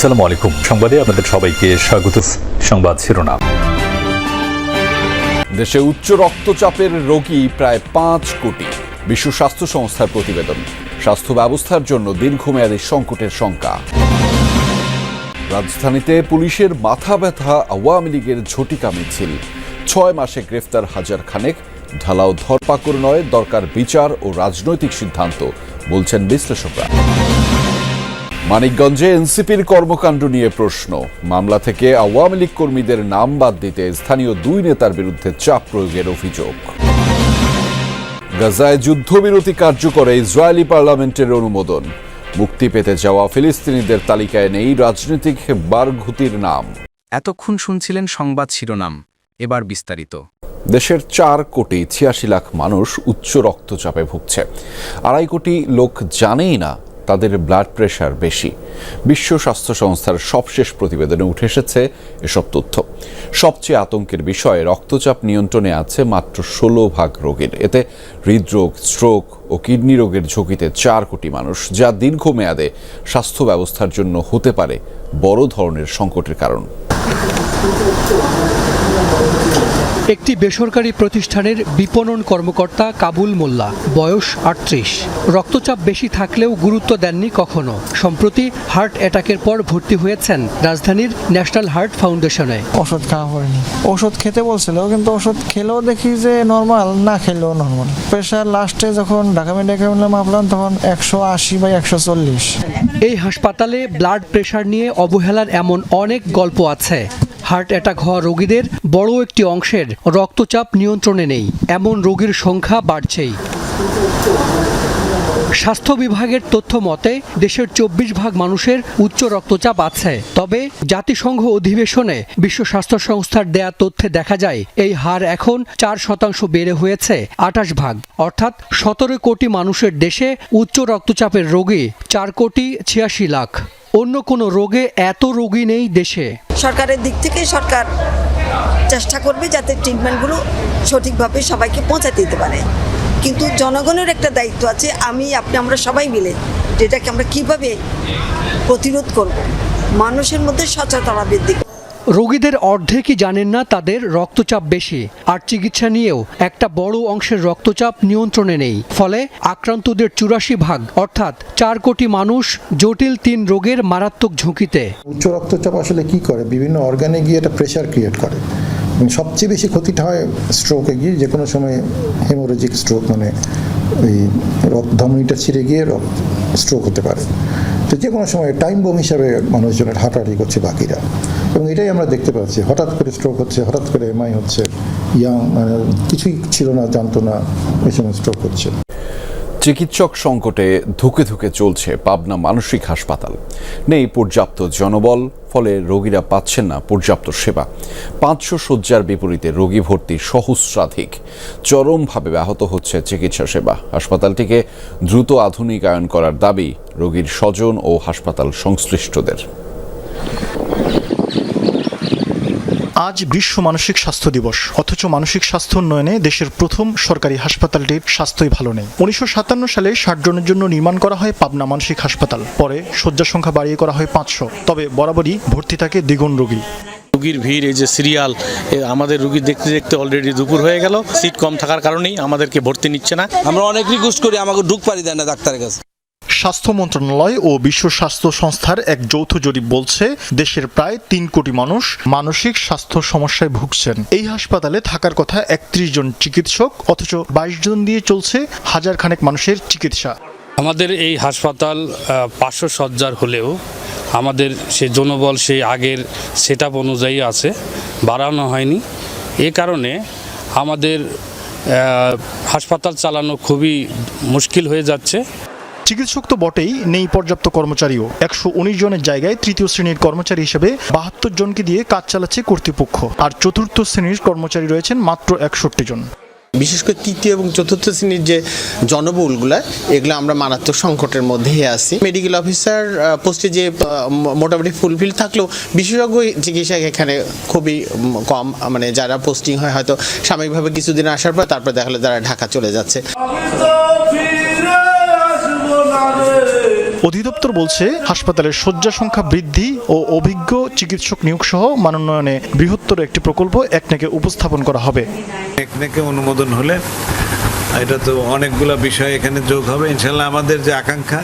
আসসালামু আলাইকুম। সংবাদে আপনাদের সবাইকে স্বাগত। সংবাদ শিরোনাম। দেশে উচ্চ রক্তচাপের রোগী প্রায় 5 কোটি। বিশ্ব স্বাস্থ্য সংস্থার প্রতিবেদন। স্বাস্থ্য ব্যবস্থার জন্য দীর্ঘমেয়াদী সংকটের শঙ্কা। রাজধানীতে পুলিশের মাথা ব্যথা আওয়ামী লীগের ঝটিকা মিছিল। 6 মাসে গ্রেফতার হাজার খানেক। ঢালাও ধরপাকড় নয়, দরকার বিচার ও রাজনৈতিক সিদ্ধান্ত, বলছেন বিশ্লেষকরা। মানিকগঞ্জে এনসিপির কর্মকাণ্ড নিয়ে প্রশ্ন। মামলা থেকে আওয়ামী লীগ কর্মীদের নাম বাদ দিতে স্থানীয় 2 নেতার বিরুদ্ধে চাপ প্রয়োগের অভিযোগ। গাজায় যুদ্ধবিরতি কার্যকরে ইসরায়েলি পার্লামেন্টের অনুমোদন। মুক্তি পেতে যাওয়া ফিলিস্তিনিদের তালিকায় নেই রাজনৈতিক বারঘুতির নাম। এতক্ষণ শুনছিলেন সংবাদ শিরোনাম, এবার বিস্তারিত। দেশের 4 কোটি 86 লাখ মানুষ উচ্চ রক্তচাপে ভুগছে। 2.5 কোটি লোক জানেই না তাদের ব্লাড প্রেশার বেশি। বিশ্ব স্বাস্থ্য সংস্থার সবশেষ প্রতিবেদনে উঠে এসেছে এসব তথ্য। সবচেয়ে আতঙ্কের বিষয়, রক্তচাপ নিয়ন্ত্রণে আছে মাত্র 16% রোগীর। এতে হৃদরোগ, স্ট্রোক ও কিডনি রোগের ঝুঁকিতে 4 কোটি মানুষ, যা দীর্ঘমেয়াদে স্বাস্থ্য ব্যবস্থার জন্য হতে পারে বড় ধরনের সংকটের কারণ। একটি বেসরকারি প্রতিষ্ঠানের বিপণন কর্মকর্তা কাবুল মোল্লা, বয়স 38। রক্তচাপ বেশি থাকলেও গুরুত্ব দেননি কখনো। সম্প্রতি হার্ট অ্যাটাকের পর ভর্তি হয়েছেন রাজধানীর ন্যাশনাল হার্ট ফাউন্ডেশনে। ওষুধ খাওয়া হয়নি, ওষুধ খেতে বলছিল, কিন্তু ওষুধ খেলেও দেখি যে নর্মাল, না খেলেও নর্মাল। প্রেশার লাস্টে যখন ঢাকা মেডিকেলে মাপলাম তখন 180 বা 140। এই হাসপাতালে ব্লাড প্রেশার নিয়ে অবহেলার এমন অনেক গল্প আছে। হার্ট অ্যাটাক হওয়া রোগীদের বড় একটি অংশের রক্তচাপ নিয়ন্ত্রণে নেই। এমন রোগীর সংখ্যা বাড়ছেই। স্বাস্থ্য বিভাগের তথ্য মতে দেশের 24% মানুষের উচ্চ রক্তচাপ আছে। তবে জাতিসংঘ অধিবেশনে বিশ্ব স্বাস্থ্য সংস্থার দেয়া তথ্যে দেখা যায় এই হার এখন 4% বেড়ে হয়েছে 28%। অর্থাৎ 17 কোটি মানুষের দেশে উচ্চ রক্তচাপের রোগী 4 কোটি 86 লাখ। অন্য কোনো রোগে এত রোগী নেই দেশে। সরকারের দিক থেকে সরকার চেষ্টা করবে যাতে ট্রিটমেন্টগুলো সঠিকভাবে সবাইকে পৌঁছাতে দিতে পারে, কিন্তু জনগণের একটা দায়িত্ব আছে, আমরা সবাই মিলে যেটাকে আমরা কিভাবে প্রতিরোধ করব, মানুষের মধ্যে সচেতনতা বৃদ্ধি। রোগীদের অর্ধেকই জানেন না তাদের রক্তচাপ বেশি, আর চিকিৎসা নিয়েও একটা বড় অংশের রক্তচাপ নিয়ন্ত্রণে নেই। ফলে আক্রান্তদের 84% অর্থাৎ 4 কোটি মানুষ জটিল 3 রোগের মারাত্মক ঝুঁকিতে। উচ্চ রক্তচাপ আসলে কি করে, বিভিন্ন অর্গানে গিয়ে এটা প্রেশার ক্রিয়েট করে। সবচেয়ে বেশি ক্ষতিটা হয় স্ট্রোকে গিয়ে, যে কোনো সময় হেমোরেজিক স্ট্রোক, মানে ওই ধমনীটা ছিঁড়ে গিয়ে স্ট্রোক হতে পারে। তো যে কোনো সময় টাইম বোম হিসাবে মানুষজনের হাঁটাহাঁটি করছে বাকিরা, এবং এটাই আমরা দেখতে পাচ্ছি। হঠাৎ করে স্ট্রোক হচ্ছে, হঠাৎ করে এমআই হচ্ছে, মানে কিছুই ছিল না, জানতো না, এই সময় স্ট্রোক হচ্ছে। চিকিৎসক সংকটে ধুকে ধুকে চলছে পাবনা মানসিক হাসপাতাল। নেই পর্যাপ্ত জনবল, ফলে রোগীরা পাচ্ছেন না পর্যাপ্ত সেবা। 500 শয্যার বিপরীতে রোগী ভর্তি সহস্রাধিক। চরমভাবে ব্যাহত হচ্ছে চিকিৎসা সেবা। হাসপাতালটিকে দ্রুত আধুনিকায়ন করার দাবি রোগীর স্বজন ও হাসপাতাল সংশ্লিষ্টদের। আজ বিশ্ব মানসিক স্বাস্থ্য দিবস, অথচ মানসিক স্বাস্থ্য উন্নয়নে দেশের প্রথম সরকারি হাসপাতালটির স্বাস্থ্যই ভালো নেই। 1957 সালে 60 জনের জন্য নির্মাণ করা হয় পাবনা মানসিক হাসপাতাল। পরে শয্যা সংখ্যা বাড়িয়ে করা হয় 500। তবে বরাবরই ভর্তি থাকে দ্বিগুণ রোগী। রোগীর ভিড়, এই যে সিরিয়াল, আমাদের রোগী দেখতে দেখতে অলরেডি দুপুর হয়ে গেল। সিট কম থাকার কারণেই আমাদেরকে ভর্তি নিচ্ছে না। আমরা অনেক রিকোয়েস্ট করি, আমাকে ঢুক পারি দেয় না ডাক্তারের কাছে। স্বাস্থ্য মন্ত্রণালয় ও বিশ্ব স্বাস্থ্য সংস্থার এক যৌথ জরিপ বলছে দেশের প্রায় 3 কোটি মানুষ মানসিক স্বাস্থ্য সমস্যায় ভুগছেন। এই হাসপাতালে থাকার কথা 31 জন চিকিৎসক, অথচ 22 জন দিয়ে চলছে হাজার খানেক মানুষের চিকিৎসা। আমাদের এই হাসপাতাল 500 শয্যার হলেও আমাদের সেই জনবল সেই আগের সেটআপ অনুযায়ী আছে, বাড়ানো হয়নি। এ কারণে আমাদের হাসপাতাল চালানো খুবই মুশকিল হয়ে যাচ্ছে। চিকিৎসক তো বটেই, নেই পর্যাপ্ত কর্মচারীও। 119 জনের জায়গায় তৃতীয় শ্রেণীর কর্মচারী হিসেবে 72 জনকে দিয়ে কাজ চালাচ্ছে কর্তৃপক্ষ, আর চতুর্থ শ্রেণীর কর্মচারী রয়েছেন মাত্র 61 জন। বিশেষ করে তৃতীয় এবং চতুর্থ শ্রেণীর যে জনবলগুলো, এগুলো আমরা মারাত্মক সংকটের মধ্যেই আছি। মেডিকেল অফিসার পোস্টে যে মোটামুটি ফুলফিল থাকলেও বিশেষজ্ঞ চিকিৎসক এখানে খুবই কম। মানে যারা পোস্টিং হয় হয়তো সাময়িকভাবে কিছুদিন আসার পর তারপর দেখা গেলো তারা ঢাকা চলে যাচ্ছে। অধিদপ্তর অধিদপ্তর বলছে হাসপাতালের শয্যা সংখ্যা বৃদ্ধি ও অভিজ্ঞ চিকিৎসক নিয়োগ সহ মানোন্নয়নে বৃহত্তর একটি প্রকল্প একনেকে উপস্থাপন করা হবে। একনেকে অনুমোদন হলে এটা তো অনেকগুলো বিষয় এখানে যোগ হবে, ইনশাল্লাহ আমাদের যে আকাঙ্ক্ষা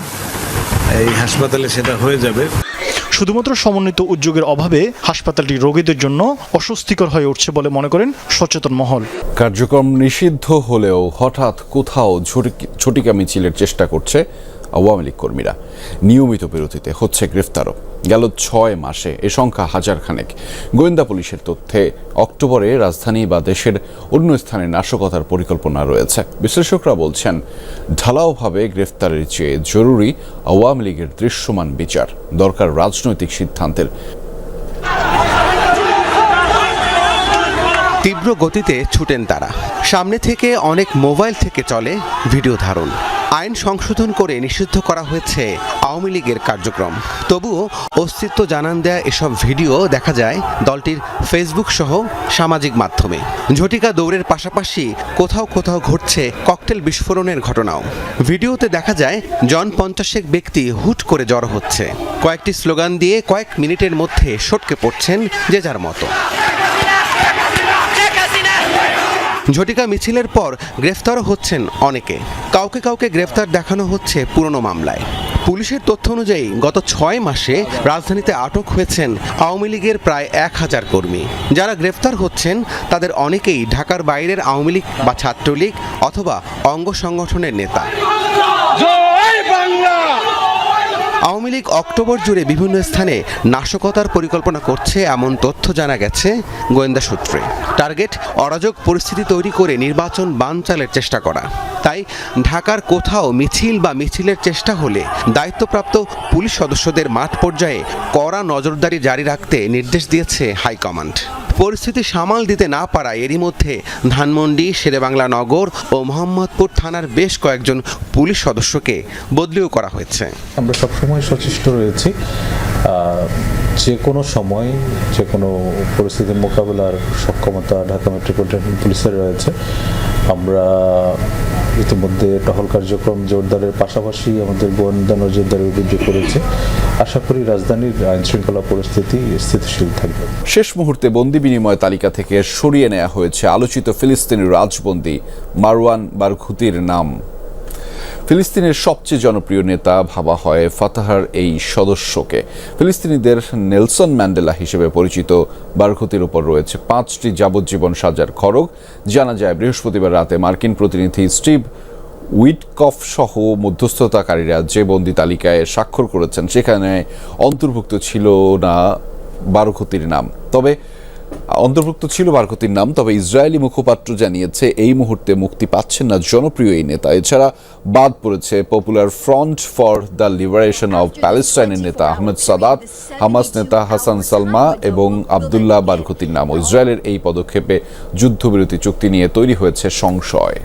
এই হাসপাতালে সেটা হয়ে যাবে। শুধুমাত্র সমন্বিত উদ্যোগের অভাবে হাসপাতালটি রোগীদের জন্য অস্বস্তিকর হয়ে উঠছে বলে মনে করেন সচেতন মহল। কার্যক্রম নিষিদ্ধ হলেও হঠাৎ কোথাও ঝটিকা মিছিলের চেষ্টা করছে আওয়ামী লীগ কর্মীরা। নিয়মিত বিরতিতে হচ্ছে গ্রেফতারও। গেল 6 মাসে এ সংখ্যা হাজার খানেক। গোয়েন্দা পুলিশের তথ্যে অক্টোবরে রাজধানী বা দেশের অন্য স্থানে নাশকতার পরিকল্পনা রয়েছে। বিশ্লেষকরা বলছেন, ঢালাওভাবে গ্রেফতারের চেয়ে জরুরি আওয়ামী লীগের দৃশ্যমান বিচার, দরকার রাজনৈতিক সিদ্ধান্তের। তীব্র গতিতে ছুটেন তারা। সামনে থেকে অনেক মোবাইল থেকে চলে ভিডিও ধারণ। আইন সংশোধন করে নিষিদ্ধ করা হয়েছে আওয়ামী লীগের কার্যক্রম। তবুও অস্তিত্ব জানান দেয়া এসব ভিডিও দেখা যায় দলটির ফেসবুক সহ সামাজিক মাধ্যমে। ঝটিকা দৌড়ের পাশাপাশি কোথাও কোথাও ঘটছে ককটেল বিস্ফোরণের ঘটনাও। ভিডিওতে দেখা যায় জন 50 ব্যক্তি হুট করে জড়ো হচ্ছে। কয়েকটি স্লোগান দিয়ে কয়েক মিনিটের মধ্যে সটকে পড়ছেন যে যার মতো। ঝটিকা মিছিলের পর গ্রেফতারও হচ্ছেন অনেকে। কাউকে কাউকে গ্রেফতার দেখানো হচ্ছে পুরনো মামলায়। পুলিশের তথ্য অনুযায়ী গত 6 মাসে রাজধানীতে আটক হয়েছেন আওয়ামী লীগের প্রায় 1000 কর্মী। যারা গ্রেফতার হচ্ছেন তাদের অনেকেই ঢাকার বাইরের আওয়ামী লীগ বা ছাত্রলীগ অথবা অঙ্গ সংগঠনের নেতা। আওয়ামী লীগ অক্টোবর জুড়ে বিভিন্ন স্থানে নাশকতার পরিকল্পনা করছে এমন তথ্য জানা গেছে গোয়েন্দা সূত্রে। টার্গেট অরাজক পরিস্থিতি তৈরি করে নির্বাচন বানচালের চেষ্টা করা। তাই ঢাকার কোথাও মিছিল বা মিছিলের চেষ্টা হলে দায়িত্বপ্রাপ্ত পুলিশ সদস্যদের মাঠ পর্যায়ে কড়া নজরদারি জারি রাখতে নির্দেশ দিয়েছে হাইকমান্ড। পরিস্থিতি সামাল দিতে না পারায় এরই মধ্যে ধানমন্ডি, শেরেবাংলা নগর ও মোহাম্মদপুর থানার বেশ কয়েকজন পুলিশ সদস্যকে বদলিও করা হয়েছে। আমরা সবসময় সচেষ্ট রয়েছি, যে কোনো সময় যে কোনো পরিস্থিতি মোকাবেলার সক্ষমতা ঢাকা মেট্রোপলিটন পুলিশের রয়েছে। আমরা ইতিমধ্যে টহল কার্যক্রম জোরদারের পাশাপাশি আমাদের গোয়েন্দা নজরদারিও বৃদ্ধি করেছে। আশা করি রাজধানীর আইন শৃঙ্খলা পরিস্থিতি স্থিতিশীল থাকবে। শেষ মুহূর্তে বন্দি বিনিময় তালিকা থেকে সরিয়ে নেওয়া হয়েছে আলোচিত ফিলিস্তিনি রাজবন্দী মারওয়ান বারঘুতির নাম। ফিলিস্তিনের সবচেয়ে জনপ্রিয় নেতা ভাবা হয় ফাতাহার এই সদস্যকে। ফিলিস্তিনিদের নেলসন ম্যান্ডেলা হিসেবে পরিচিত বারঘুতির উপর রয়েছে 5টি যাবজ্জীবন সাজার খড়গ। জানা যায় বৃহস্পতিবার রাতে মার্কিন প্রতিনিধি স্টিভ উইটকফ সহ মধ্যস্থতাকারীরা যে বন্দি তালিকায় স্বাক্ষর করেছেন সেখানে অন্তর্ভুক্ত ছিল বারঘুতির নাম। তবে ইসরায়েলি মুখপাত্র জানিয়েছে এই মুহূর্তে মুক্তি পাচ্ছেন না জনপ্রিয় এই নেতা। এছাড়া বাদ পড়েছে popular front for the liberation of প্যালেস্টাইনের নেতা আহমেদ সাদাত, হামাস নেতা হাসান সালমা এবং আবদুল্লাহ বারঘুতির নাম। ইসরায়েলের এই পদক্ষেপে যুদ্ধবিরতি চুক্তি নিয়ে তৈরি হয়েছে সংশয়।